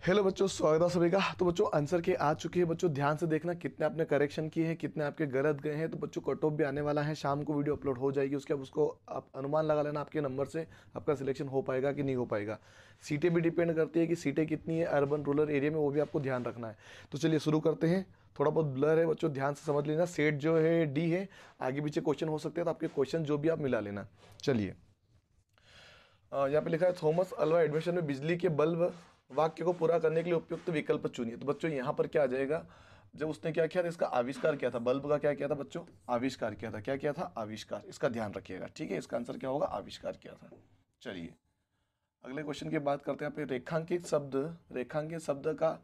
Hello बच्चों, स्वागत है सभी का। तो बच्चों आंसर के आ चुके हैं। बच्चों ध्यान से देखना कितने आपने करेक्शन किए हैं, कितने आपके गलत गए हैं। तो बच्चों कट ऑफ भी आने वाला है, शाम को वीडियो अपलोड हो जाएगी। उसके बाद उसको आप अनुमान लगा लेना आपके नंबर से आपका सिलेक्शन हो पाएगा कि नहीं हो पाएगा। सीटें भी डिपेंड करती है कि सीटें कितनी है अर्बन रूरल एरिया में, वो भी आपको ध्यान रखना है। तो चलिए शुरू करते हैं। थोड़ा बहुत ब्लर है बच्चों, ध्यान से समझ लेना। सेट जो है डी है, आगे पीछे क्वेश्चन हो सकते हैं, तो आपके क्वेश्चन जो भी आप मिला लेना। चलिए यहाँ पे लिखा है थॉमस अल्वा एडमिशन में बिजली के बल्ब वाक्य को पूरा करने के लिए उपयुक्त विकल्प चुनिए। तो बच्चों यहाँ पर क्या आ जाएगा, जब उसने क्या किया था, इसका आविष्कार किया था, बल्ब का क्या किया था बच्चों, आविष्कार किया था। क्या किया था, आविष्कार। इसका ध्यान रखिएगा, ठीक है। इसका आंसर क्या होगा, आविष्कार किया था। चलिए अगले क्वेश्चन की बात करते हैं। यहाँ पे रेखांकित शब्द का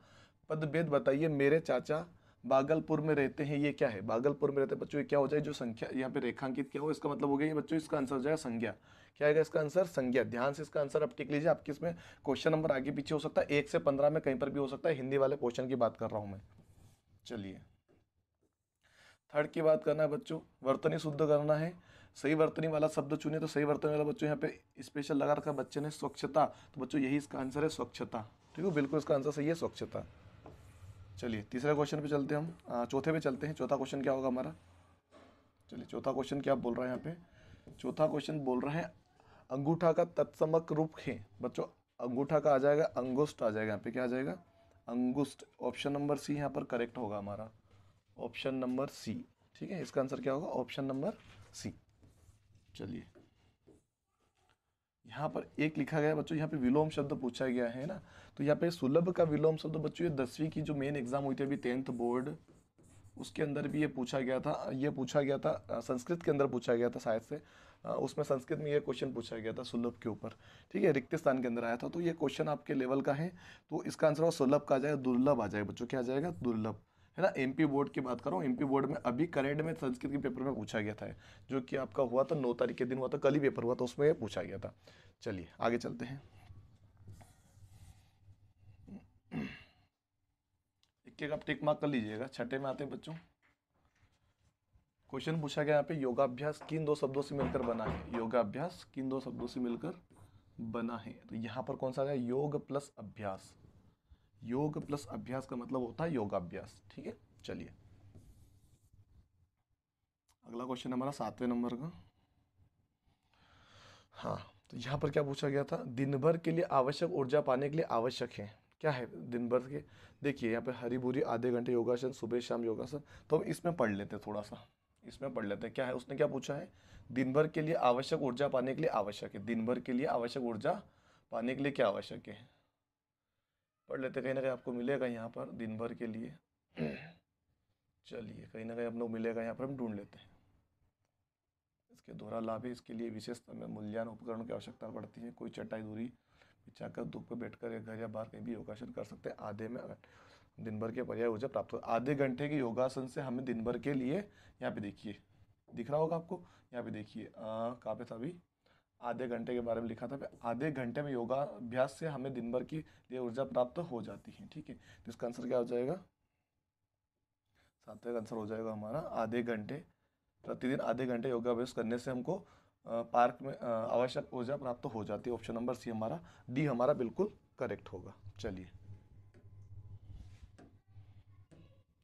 पदभेद बताइए। मेरे चाचा भागलपुर में रहते हैं, ये क्या है, भागलपुर में रहते हैं। बच्चों ये क्या हो जाए, जो संख्या यहाँ पे रेखांकित क्या हो, इसका मतलब हो गया ये बच्चों, इसका आंसर हो जाएगा संज्ञा। क्या आएगा इसका आंसर, संज्ञा। ध्यान से इसका आंसर आप टिक लीजिए। आपके इसमें क्वेश्चन नंबर आगे पीछे हो सकता है, 1 से 15 में कहीं पर भी हो सकता है। हिंदी वाले क्वेश्चन की बात कर रहा हूं मैं। चलिए थर्ड की बात करना है बच्चों, वर्तनी शुद्ध करना है। सही वर्तनी वाला शब्द चुने। तो सही वर्तनी वाला बच्चों यहाँ पे स्पेशल लगा रखा बच्चे ने, स्वच्छता। तो बच्चों यही इसका आंसर है, स्वच्छता। ठीक है, बिल्कुल इसका आंसर सही है, स्वच्छता। चलिए तीसरे क्वेश्चन पे चलते हैं हम, चौथे पे चलते हैं। चौथा क्वेश्चन क्या होगा हमारा, चलिए चौथा क्वेश्चन क्या बोल रहा है यहाँ पे। चौथा क्वेश्चन बोल रहा है अंगूठा का तत्समक रूप है। बच्चों अंगूठा का आ जाएगा अंगुष्ठ, आ जाएगा यहाँ पे, क्या आ जाएगा, अंगुष्ठ। ऑप्शन नंबर सी यहाँ पर करेक्ट होगा हमारा, ऑप्शन नंबर सी। ठीक है, इसका आंसर क्या होगा, ऑप्शन नंबर सी। चलिए यहाँ पर एक लिखा गया है बच्चों, यहाँ पे विलोम शब्द पूछा गया है ना। तो यहाँ पे सुलभ का विलोम शब्द बच्चों, ये 10वीं की जो मेन एग्जाम हुई थी अभी 10th बोर्ड, उसके अंदर भी ये पूछा गया था। ये पूछा गया था संस्कृत के अंदर पूछा गया था शायद से। उसमें संस्कृत में ये क्वेश्चन पूछा गया था सुलभ के ऊपर। ठीक है, रिक्त स्थान के अंदर आया था। तो ये क्वेश्चन आपके लेवल का है। तो इसका आंसर होगा सुलभ का आ जाएगा, दुर्लभ आ जाएगा बच्चों, क्या आ जाएगा, दुर्लभ। है ना, एमपी बोर्ड की बात कर रहा हूँ। एमपी बोर्ड में अभी करेंट में संस्कृत के पेपर में पूछा गया था, जो कि आपका हुआ था 9 तारीख के दिन हुआ था, कल ही पेपर हुआ था, उसमें पूछा गया था। चलिए आगे चलते हैं। एक एक आप टिक मार्क कर लीजिएगा। छठे में आते हैं बच्चों, क्वेश्चन पूछा गया यहाँ पे, योगाभ्यास किन दो शब्दों से मिलकर बना है। योगाभ्यास किन दो शब्दों से मिलकर बना है। तो यहाँ पर कौन सा आ गया, योग प्लस अभ्यास। योग प्लस अभ्यास का मतलब होता है योगाभ्यास। ठीक है, चलिए अगला क्वेश्चन हमारा 7वें नंबर का। हाँ, तो यहाँ पर क्या पूछा गया था, दिन भर के लिए आवश्यक ऊर्जा पाने के लिए आवश्यक है। क्या है दिन भर के, देखिए यहाँ पे हरी भूरी आधे घंटे योगासन, सुबह शाम योगासन। तो हम इसमें पढ़ लेते हैं थोड़ा सा, इसमें पढ़ लेते हैं। क्या है, उसने क्या पूछा है, दिन भर के लिए आवश्यक ऊर्जा पाने के लिए आवश्यक है। दिन भर के लिए आवश्यक ऊर्जा पाने के लिए क्या आवश्यक है, पढ़ लेते हैं। कहीं ना कहीं आपको मिलेगा यहाँ पर दिन भर के लिए। चलिए कहीं ना कहीं हम लोग मिलेगा यहाँ पर, हम ढूंढ लेते हैं। इसके दोहरा लाभ है, इसके लिए विशेष मूल्यांकन उपकरणों की आवश्यकता पड़ती है। कोई चटाई दूरी बिछाकर धूप पर बैठकर या घर या बाहर कहीं भी योगासन कर सकते हैं। आधे में दिन भर के पर्याय ऊर्जा प्राप्त हो। आधे घंटे के योगासन से हमें दिन भर के लिए, यहाँ पे देखिए दिख रहा होगा आपको, यहाँ पे देखिए कहाँ पे था अभी, आधे घंटे के बारे में लिखा था। आधे घंटे में योगाभ्यास से हमें दिन भर की लिए ऊर्जा प्राप्त हो जाती है। ठीक है, तो इसका आंसर क्या हो जाएगा, 7वें का आंसर हो जाएगा हमारा आधे घंटे। प्रतिदिन आधे घंटे योगाभ्यास करने से हमको पार्क में आवश्यक ऊर्जा प्राप्त हो जाती है। ऑप्शन नंबर सी हमारा, डी हमारा बिल्कुल करेक्ट होगा। चलिए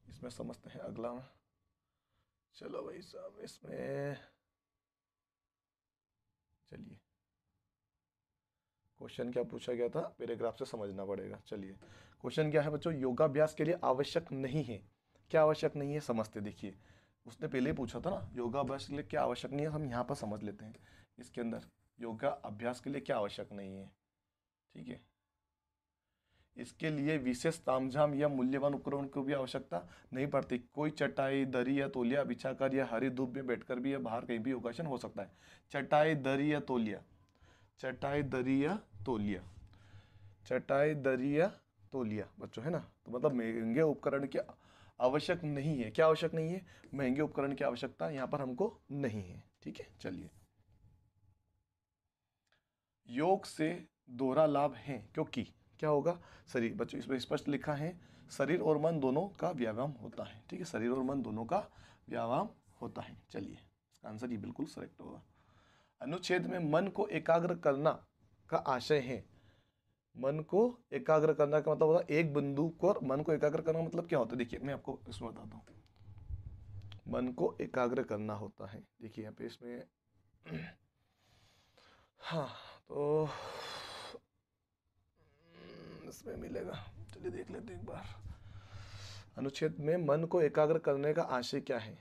इसमें समझते हैं अगला में। चलो भाई साहब इसमें, चलिए क्वेश्चन क्या पूछा गया था, पैराग्राफ से समझना पड़ेगा। चलिए क्वेश्चन क्या है बच्चों, योगाभ्यास के लिए आवश्यक नहीं है। क्या आवश्यक नहीं है समझते, देखिए उसने पहले ही पूछा था ना, योगाभ्यास के लिए क्या आवश्यक नहीं है, हम यहाँ पर समझ लेते हैं। इसके अंदर योगा अभ्यास के लिए क्या आवश्यक नहीं है। ठीक है, इसके लिए विशेष तामझाम या मूल्यवान उपकरण की भी आवश्यकता नहीं पड़ती। कोई चटाई दरी या तौलिया बिछाकर या हरी धूप में बैठकर भी या बाहर कहीं भी योगासन हो सकता है। चटाई दरी या तौलिया, चटाई दरी या तौलिया, चटाई दरी या तौलिया बच्चों, है ना। तो मतलब महंगे उपकरण की आवश्यक नहीं है। क्या आवश्यक नहीं है, महंगे उपकरण की आवश्यकता यहाँ पर हमको नहीं है। ठीक है, चलिए योग से दोहरा लाभ है क्योंकि क्या होगा, शरीर। बच्चों इसमें स्पष्ट लिखा है, शरीर और मन दोनों का व्यायाम होता है। ठीक है, शरीर और मन दोनों का व्यायाम होता है। चलिए इसका आंसर ये बिल्कुल करेक्ट होगा। अनुच्छेद में मन को एकाग्र करना का आशय है। मन को एकाग्र करना का मतलब होता है एक बिंदु को, और मन को एकाग्र करना का मतलब क्या होता है, देखिए मैं आपको इसमें बताता हूँ। मन को एकाग्र करना होता है, देखिए यहाँ पे इसमें हाँ, तो इसमें मिलेगा, चलिए देख लेते हैं एक बार। अनुच्छेद में मन को एकाग्र करने का आशय क्या है।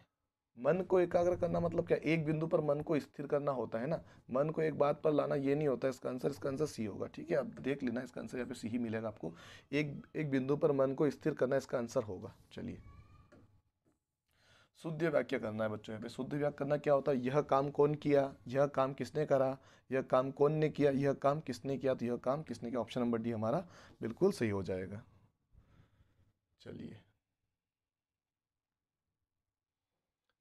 मन को एकाग्र करना मतलब क्या, एक बिंदु पर मन को स्थिर करना होता है ना, मन को एक बात पर लाना ये नहीं होता है। इसका आंसर सी होगा, ठीक है, आप देख लेना, इसका आंसर यहाँ पे सी ही मिलेगा आपको। एक एक बिंदु पर मन को स्थिर करना इसका आंसर होगा। चलिए, शुद्ध वाक्य करना है बच्चों। यहाँ पे शुद्ध वाक्य करना क्या होता है, यह काम कौन किया, यह काम किसने करा, यह काम कौन ने किया, यह काम किसने किया, तो यह काम किसने किया, ऑप्शन नंबर डी हमारा बिल्कुल सही हो जाएगा। चलिए,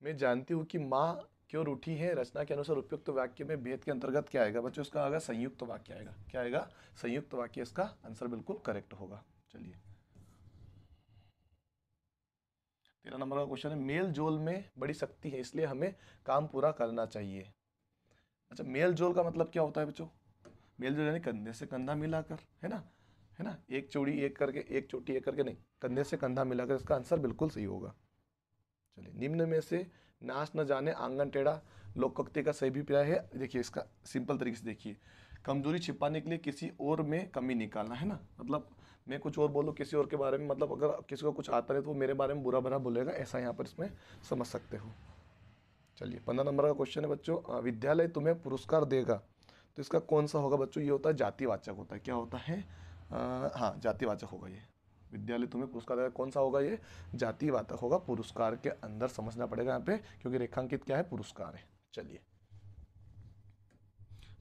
मैं जानती हूँ कि माँ क्यों रूठी है, रचना के अनुसार उपयुक्त वाक्य में भेद के अंतर्गत क्या आएगा बच्चों, इसका आएगा संयुक्त वाक्य आएगा। क्या आएगा, संयुक्त वाक्य, इसका आंसर बिल्कुल करेक्ट होगा। चलिए, 13 नंबर का क्वेश्चन है, मेल जोल में बड़ी शक्ति है, इसलिए हमें काम पूरा करना चाहिए। अच्छा, मेल जोल का मतलब क्या होता है बच्चों, मेल जोल यानी कंधे से कंधा मिलाकर, है ना, है ना, एक चोटी एक करके, एक चोटी एक करके नहीं, कंधे से कंधा मिलाकर, इसका आंसर बिल्कुल सही होगा। चलिए, निम्न में से नाच न जाने आंगन टेढ़ा लोकोक्ति का सही भी प्राय है। देखिए, इसका सिंपल तरीके से देखिए, कमजोरी छिपाने के लिए किसी और में कमी निकालना, है ना, मतलब मैं कुछ और बोलूँ किसी और के बारे में, मतलब अगर किसी को कुछ आता नहीं तो वो मेरे बारे में बुरा भरा बोलेगा, ऐसा यहाँ पर इसमें समझ सकते हो। चलिए, 15 नंबर का क्वेश्चन है बच्चों, विद्यालय तुम्हें पुरस्कार देगा, तो इसका कौन सा होगा बच्चों, ये होता है जातिवाचक होता है। क्या होता है, हाँ, जातिवाचक होगा ये। विद्यालय तुम्हें पुरस्कार देगा, कौन सा होगा ये, जातिवाचक होगा। पुरस्कार के अंदर समझना पड़ेगा यहाँ पे, क्योंकि रेखांकित क्या है, पुरस्कार है। चलिए,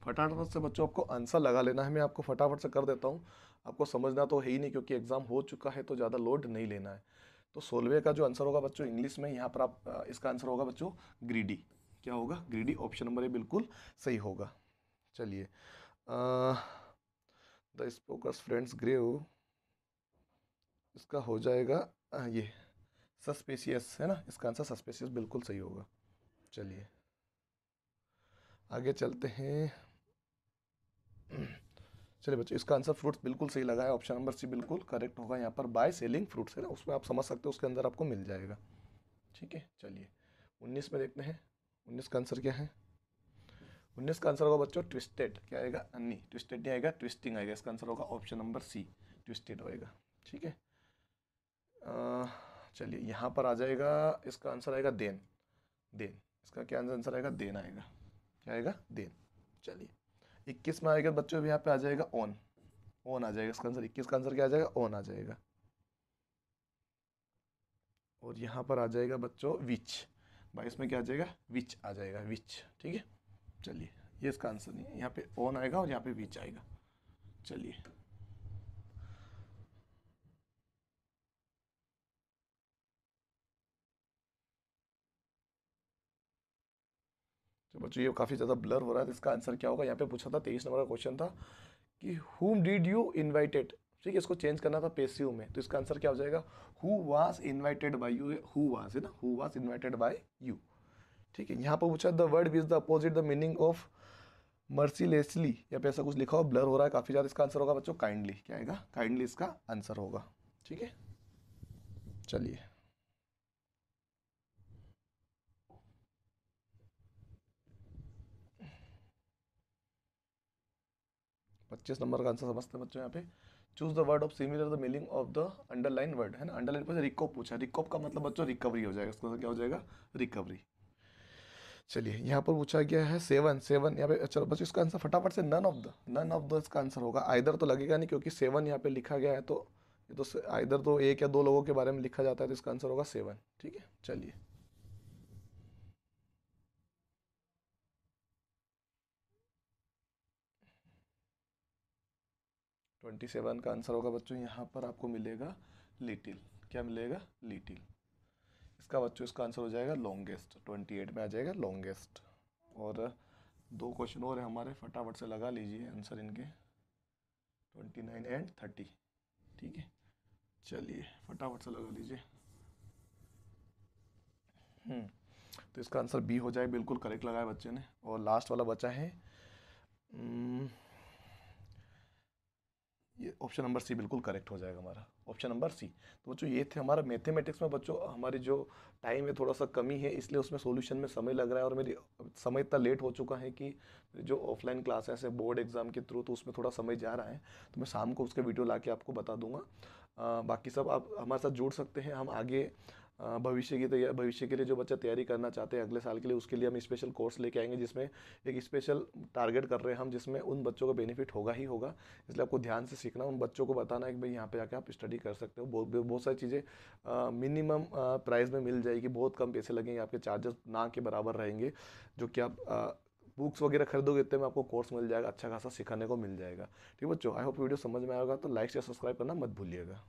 फटाफट से बच्चों आपको आंसर लगा लेना है, मैं आपको फटाफट से कर देता हूँ। आपको समझना तो है ही नहीं, क्योंकि एग्जाम हो चुका है, तो ज़्यादा लोड नहीं लेना है। तो 16वें का जो आंसर होगा बच्चों इंग्लिश में, यहाँ पर आप इसका आंसर होगा बच्चों ग्रीडी। क्या होगा, ग्रीडी, ऑप्शन नंबर ए बिल्कुल सही होगा। चलिए, द स्पोकर्स फ्रेंड्स ग्रेव, इसका हो जाएगा ये सस्पेशियस, है ना, इसका आंसर सस्पेशियस बिल्कुल सही होगा। चलिए, आगे चलते हैं। चलिए बच्चों, इसका आंसर फ्रूट्स बिल्कुल सही लगा है, ऑप्शन नंबर सी बिल्कुल करेक्ट होगा यहाँ पर। बाय सेलिंग फ्रूट्स, है ना, उसमें आप समझ सकते हो, उसके अंदर आपको मिल जाएगा। ठीक है, चलिए 19 में देखते हैं, 19 का आंसर क्या है। 19 का आंसर होगा बच्चों ट्विस्टेड। क्या आएगा, नहीं, ट्विस्टेड नहीं आएगा, ट्विस्टिंग आएगा। इसका आंसर होगा ऑप्शन नंबर सी, ट्विस्टेड होएगा। ठीक है, चलिए यहाँ पर आ जाएगा, इसका आंसर आएगा देन। देन, इसका क्या आंसर आएगा, देन आएगा। क्या आएगा, देन। चलिए, 21 में आएगा बच्चों, अभी यहाँ पे आ जाएगा ऑन। ऑन आ जाएगा इसका आंसर, 21 का आंसर क्या आ जाएगा, ऑन आ जाएगा। और यहाँ पर आ जाएगा बच्चों विच। 22 में क्या आ जाएगा, विच आ जाएगा, विच। ठीक है, चलिए, ये इसका आंसर नहीं है, यहाँ पे ऑन आएगा और यहाँ पे विच आएगा। चलिए, तो बच्चों ये काफ़ी ज़्यादा ब्लर हो रहा है, तो इसका आंसर क्या होगा, यहाँ पे पूछा था 23 नंबर का क्वेश्चन था कि हुम डिड यू इनवाइटेड। ठीक है, इसको चेंज करना था पेसिव में, तो इसका आंसर क्या हो जाएगा, who was invited by you. Who was, है ना, who was invited by you. ठीक है, यहाँ पर पूछा the word which the opposite the meaning of mercilessly, या पे ऐसा कुछ लिखा हो, ब्लर हो रहा है काफ़ी ज़्यादा। इसका आंसर होगा बच्चों काइंडली। क्या आएगा, काइंडली इसका आंसर होगा। ठीक है, चलिए, 25 नंबर का आंसर समझते हैं बच्चों। यहाँ पे choose the word of similar the meaning of the underline word, है ना, अंडरलाइन पर रिकॉप पूछा, रिकॉप का मतलब बच्चों रिकवरी हो जाएगा, इसका क्या हो जाएगा, रिकवरी। चलिए, यहाँ पर पूछा गया है सेवन। सेवन यहाँ पे, चलो बच्चों इसका आंसर फटाफट से none of the, none of the इसका आंसर होगा। आइदर तो लगेगा नहीं, क्योंकि सेवन यहाँ पे लिखा गया है, तो ये तो आइदर तो एक या दो लोगों के बारे में लिखा जाता है, तो इसका आंसर होगा सेवन। ठीक है, चलिए, 27 का आंसर होगा बच्चों, यहाँ पर आपको मिलेगा लिटिल। क्या मिलेगा, लिटिल। इसका बच्चों इसका आंसर हो जाएगा लॉन्गेस्ट। 28 में आ जाएगा लॉन्गेस्ट। और दो क्वेश्चन और है हमारे, फटाफट से लगा लीजिए आंसर इनके, 29 एंड 30। ठीक है, चलिए फटाफट से लगा लीजिए। तो इसका आंसर बी हो जाए, बिल्कुल करेक्ट लगाया बच्चे ने। और लास्ट वाला बचा है, ये ऑप्शन नंबर सी बिल्कुल करेक्ट हो जाएगा हमारा, ऑप्शन नंबर सी। तो बच्चों ये थे हमारा मैथमेटिक्स में बच्चों, हमारी जो टाइम है थोड़ा सा कमी है, इसलिए उसमें सॉल्यूशन में समय लग रहा है और मेरी समय इतना लेट हो चुका है कि जो ऑफलाइन क्लासेस है बोर्ड एग्जाम के थ्रू, तो उसमें थोड़ा समय जा रहा है, तो मैं शाम को उसके वीडियो ला के आपको बता दूंगा। बाकी सब आप हमारे साथ जुड़ सकते हैं, हम आगे भविष्य के लिए जो बच्चा तैयारी करना चाहते हैं अगले साल के लिए, उसके लिए हम स्पेशल कोर्स लेके आएंगे, जिसमें एक स्पेशल टारगेट कर रहे हैं हम, जिसमें उन बच्चों को बेनिफिट होगा ही होगा। इसलिए आपको ध्यान से सीखना, उन बच्चों को बताना है कि भाई यहाँ पे जाके आप स्टडी कर सकते हो, बहुत बहुत सारी चीज़ें मिनिमम प्राइस में मिल जाएगी, बहुत कम पैसे लगेंगे, आपके चार्जेस ना के बराबर रहेंगे, जो कि आप बुक्स वगैरह खरीदोगे इतने में आपको कोर्स मिल जाएगा, अच्छा खासा सिखाने को मिल जाएगा। ठीक है बच्चों, आई होप वीडियो समझ में आएगा, तो लाइक शेयर सब्सक्राइब करना मत भूलिएगा।